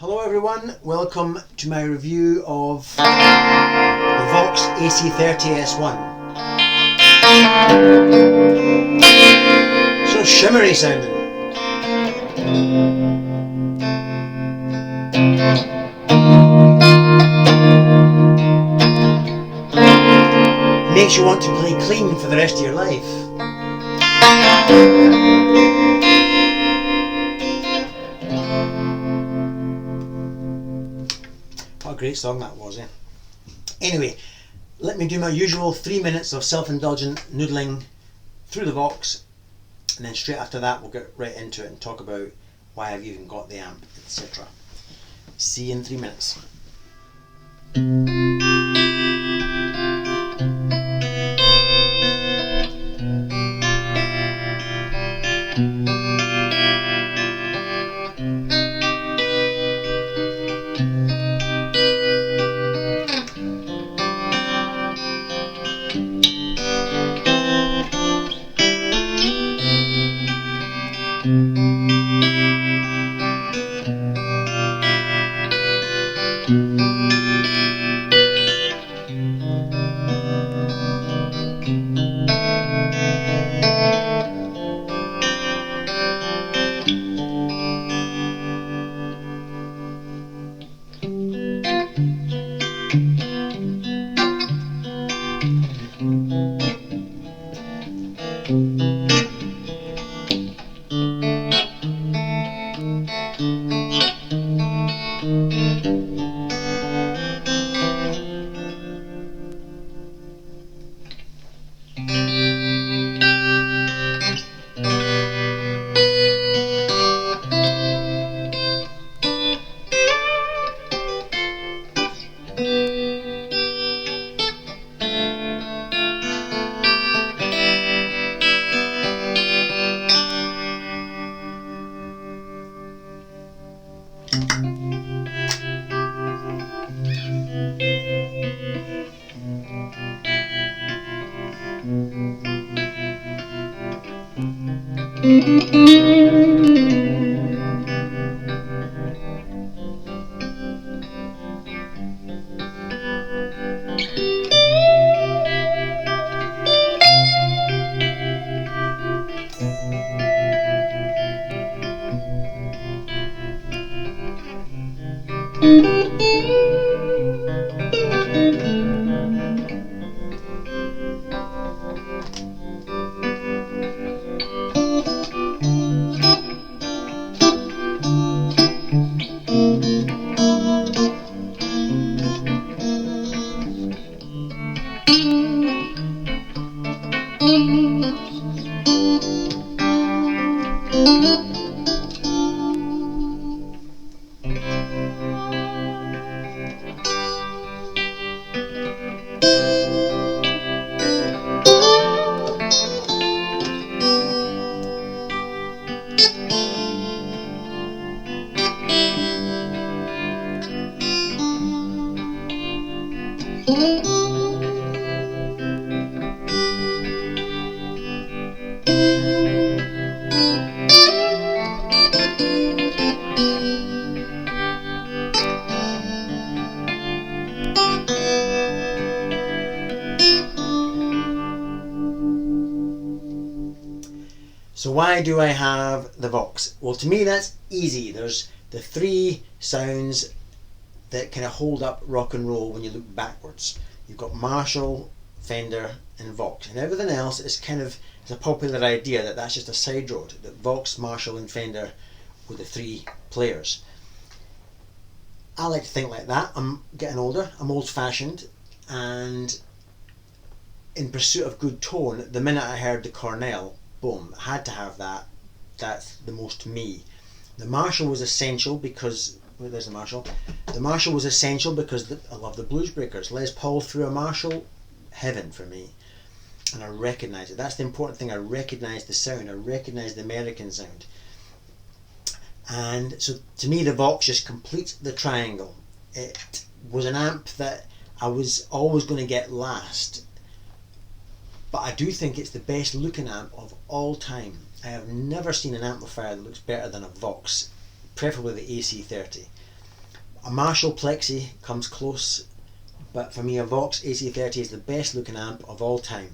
Hello everyone, welcome to my review of the Vox AC30s1. So shimmery sounding. Makes you want to play clean for the rest of your life. What a great song that was, eh? Anyway, let me do my usual 3 minutes of self-indulgent noodling through the Vox, and then straight after that we'll get right into it and talk about why I've even got the amp, etc. See you in 3 minutes. So why do I have the Vox? Well, to me that's easy. There's the three sounds that kind of hold up rock and roll when you look backwards. You've got Marshall, Fender and Vox, and everything else is kind of, it's a popular idea that that's just a side road, that Vox, Marshall and Fender were the three players. I like to think like that. I'm getting older, I'm old fashioned, and in pursuit of good tone, the minute I heard the Cornell, boom, I had to have that. That's the most me. The Marshall was essential because, well, there's the Marshall. The Marshall was essential because I love the Blues Breakers. Les Paul through a Marshall, heaven for me. And I recognise it. That's the important thing. I recognise the sound. I recognise the American sound. And so to me the Vox just completes the triangle. It was an amp that I was always going to get last. But I do think it's the best looking amp of all time. I have never seen an amplifier that looks better than a Vox, preferably the AC30. A Marshall Plexi comes close, but for me a Vox AC30 is the best looking amp of all time.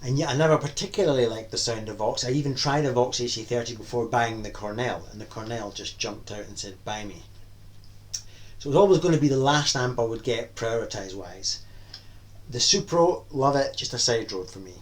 And yet I never particularly liked the sound of Vox. I even tried a Vox AC30 before buying the Cornell, and the Cornell just jumped out and said buy me. So it was always going to be the last amp I would get prioritise wise. The Supro, love it, just a side road for me.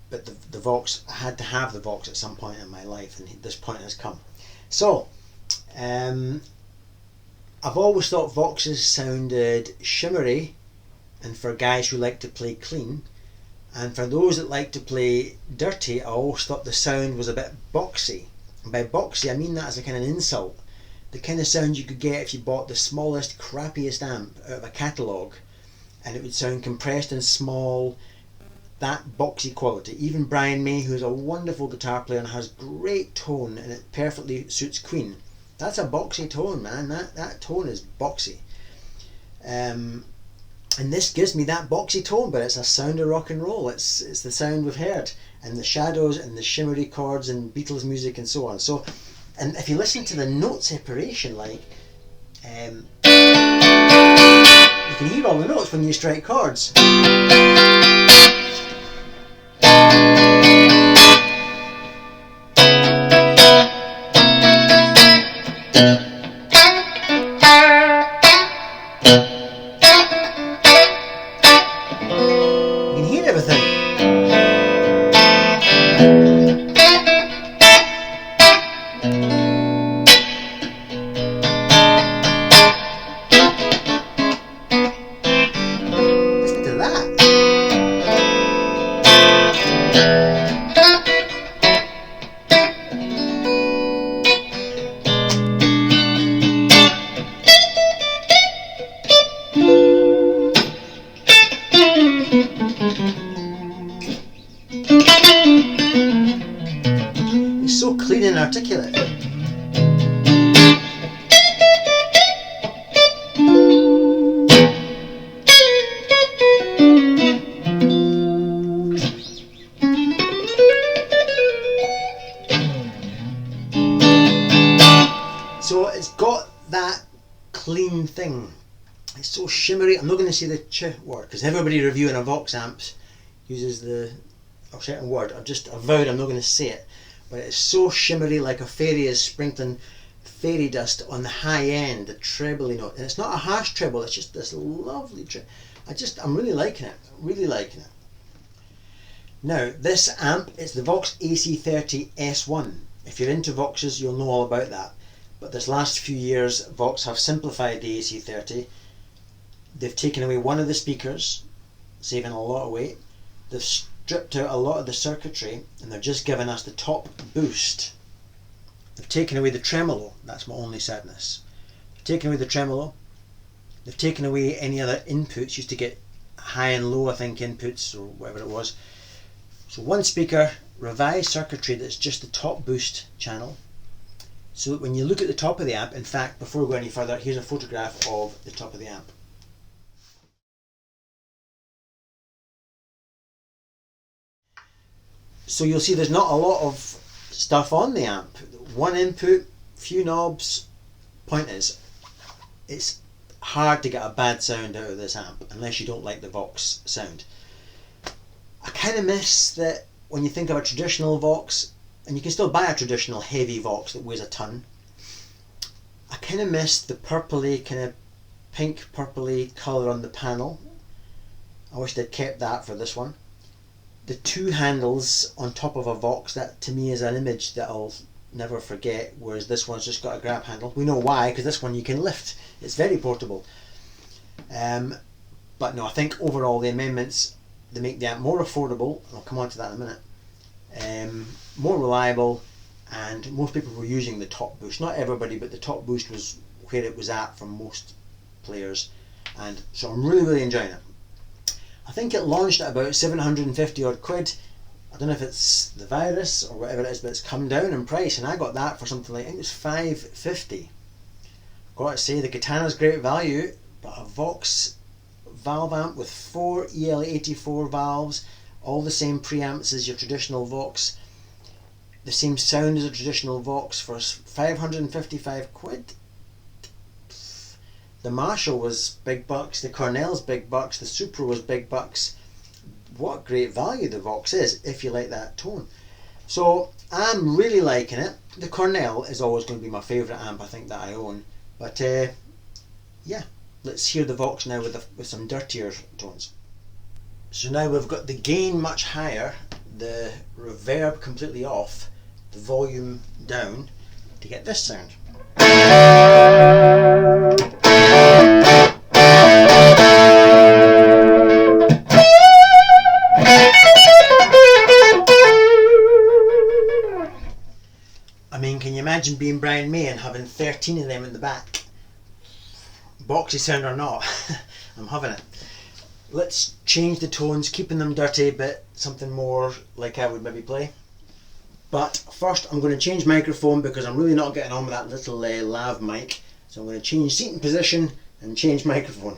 But the Vox, I had to have the Vox at some point in my life, and this point has come. So, I've always thought Voxes sounded shimmery, and for guys who like to play clean, and for those that like to play dirty, I always thought the sound was a bit boxy. And by boxy, I mean that as a kind of insult. The kind of sound you could get if you bought the smallest, crappiest amp out of a catalogue, and it would sound compressed and small, that boxy quality. Even Brian May, who's a wonderful guitar player and has great tone, and it perfectly suits Queen, that's a boxy tone, man. That tone is boxy. And this gives me that boxy tone, but it's a sound of rock and roll. It's the sound we've heard, and the shadows and the shimmery chords and Beatles music and so on. So, and if you listen to the note separation, like you can hear all the notes when you strike chords. It's so clean and articulate. So it's got that clean thing. It's so shimmery. I'm not going to say the ch word because everybody reviewing a Vox amps uses a certain word. I've vowed I'm not going to say it. But it's so shimmery, like a fairy is sprinkling fairy dust on the high end, the trebly note. And it's not a harsh treble, it's just this lovely treble. I'm really liking it, really liking it. Now, this amp, it's the Vox AC30s1. If you're into Voxes, you'll know all about that. But this last few years, Vox have simplified the AC30. They've taken away one of the speakers, saving a lot of weight. They've stripped out a lot of the circuitry, and they've just given us the top boost. They've taken away the tremolo. That's my only sadness. They've taken away the tremolo. They've taken away any other inputs. Used to get high and low, I think, inputs or whatever it was. So one speaker, revised circuitry that's just the top boost channel. So that when you look at the top of the amp, in fact, before we go any further, here's a photograph of the top of the amp. So you'll see there's not a lot of stuff on the amp. One input, few knobs. Point is, it's hard to get a bad sound out of this amp unless you don't like the Vox sound. I kind of miss that when you think of a traditional Vox, and you can still buy a traditional heavy Vox that weighs a ton. I kind of miss the purpley, kind of pink purpley colour on the panel. I wish they'd kept that for this one. The two handles on top of a Vox, that to me is an image that I'll never forget, whereas this one's just got a grab handle. We know why, because this one you can lift. It's very portable. But no, I think overall the amendments, they make the amp more affordable, and I'll come on to that in a minute, more reliable, and most people were using the top boost. Not everybody, but the top boost was where it was at for most players, and so I'm really enjoying it. I think it launched at about 750 odd quid. I don't know if it's the virus or whatever it is, but it's come down in price, and I got that for something like, I think it was $550. Got to say, the Katana's great value, but a Vox valve amp with 4 EL84 valves, all the same preamps as your traditional Vox, the same sound as a traditional Vox for 555 quid. The Marshall was big bucks, the Cornell's big bucks, the Supra was big bucks. What great value the Vox is if you like that tone. So I'm really liking it. The Cornell is always going to be my favourite amp I think that I own. But yeah, let's hear the Vox now with some dirtier tones. So now we've got the gain much higher, the reverb completely off, the volume down to get this sound. I mean, can you imagine being Brian May and having 13 of them in the back? Boxy sound or not, I'm having it. Let's change the tones, keeping them dirty, but something more like I would maybe play. But first I'm going to change microphone because I'm really not getting on with that little lav mic. So I'm going to change seat and position and change microphone.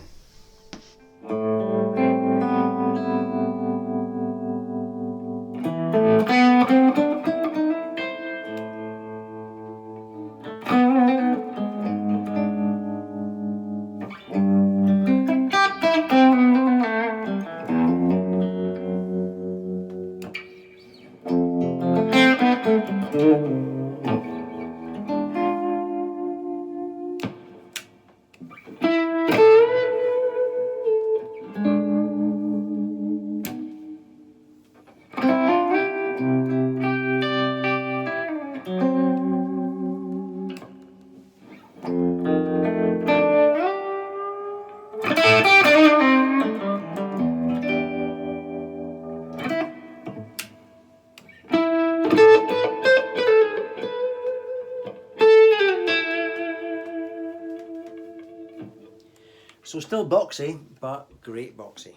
So still boxy, but great boxy.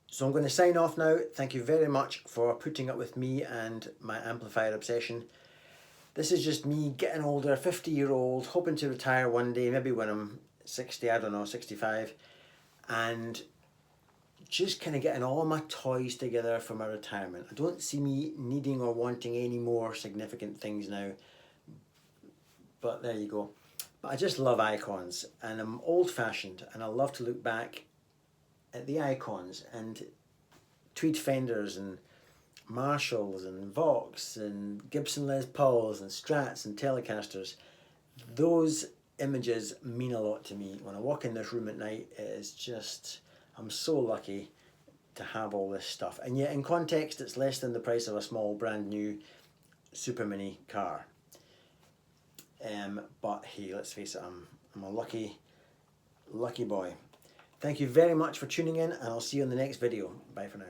So I'm going to sign off now. Thank you very much for putting up with me and my amplifier obsession. This is just me getting older, 50-year-old, hoping to retire one day, maybe when I'm 60, I don't know, 65. And just kind of getting all my toys together for my retirement. I don't see me needing or wanting any more significant things now. But there you go. But I just love icons, and I'm old-fashioned, and I love to look back at the icons and tweed Fenders and Marshalls and Vox and Gibson Les Pauls and Strats and Telecasters. Those images mean a lot to me. When I walk in this room at night, it is just, I'm so lucky to have all this stuff. And yet in context, it's less than the price of a small brand new Super Mini car. But hey, let's face it, I'm a lucky boy. Thank you very much for tuning in, and I'll see you in the next video. Bye for now.